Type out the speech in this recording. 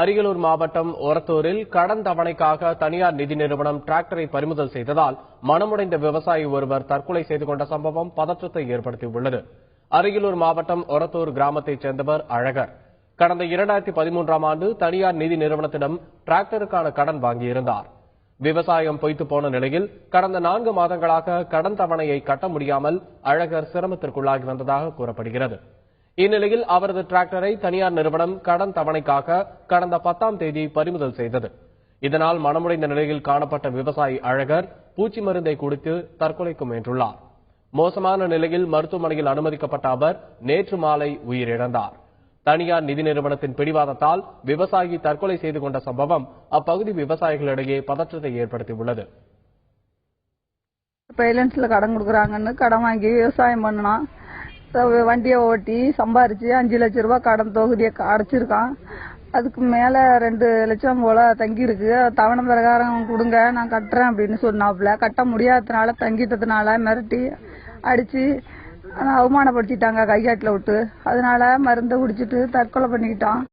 அரியலூர் மாவட்டம் ஒரத்தூரில் கடன் தவணைக்காக தனியார் நிதி நிறுவனம் டிராக்டரை பறிமுதல் செய்ததால் மனமுடைந்த விவசாயி ஒருவர் தற்கொலை செய்து கொண்ட சம்பவம் பதற்றத்தை ஏற்படுத்தியுள்ளது. அரியலூர் மாவட்டம் ஒரத்தூர் கிராமத்தைச் சேர்ந்தவர் அழகர். கடந்த 2013ஆம் ஆண்டு தனியார் நிதி நிறுவனத்திடம் டிராக்டருக்கான கடன் வாங்கியிருந்தார். விவசாயம் பொய்த்து போன நிலையில் கடந்த 4 மாதங்களாக கடன் தவணையை கட்ட முடியாமல் அழகர் சிரமத்திற்குள்ளாகி வந்ததாக கூறப்படுகிறது. இந்நிலையில் அவரது டிராக்டரை தனியார் நிறுவனம் கடன் தவணைக்காக கடந்த 10ஆம் தேதி பறிமுதல் செய்தது. இதனால் மனமுடைந்த நிலையில் காணப்பட்ட விவசாயி அழகர் பூச்சி மருந்தை குடித்து தற்கொலைக்கு முயன்றுள்ளார். மோசமான நிலையில் மருத்துவமனையில் அனுமதிக்கப்பட்ட அவர் நேற்று மாலை உயிரிழந்தார். தனியார் நிதி நிறுவனத்தின் பிடிவாதத்தால் விவசாயி தற்கொலை செய்து கொண்ட சம்பவம் அப்பகுதி விவசாயிகளிடையே பதற்றத்தை ஏற்படுத்தியுள்ளது. பைலன்ஸ்ல கடன் கொடுக்குறாங்கன்னு கடன் வாங்கி விவசாயம் பண்ணலாம். வண்டியை ஓட்டி சம்பாரிச்சு 5 லட்சம் ரூபாய் கடன் தொகுதியை அடைச்சிருக்கான். அதுக்கு மேல 2 லட்சம் போல தங்கி இருக்கு. தவணை பிரகாரம் கொடுங்க, நான் கட்டுறேன் அப்படின்னு சொன்னாப்புல. கட்ட முடியாததுனால தங்கிட்டதுனால மிரட்டி அடிச்சு அவமானப்படுத்திட்டாங்க கைகாட்டில் விட்டு. அதனால மருந்தை குடிச்சிட்டு தற்கொலை பண்ணிக்கிட்டான்.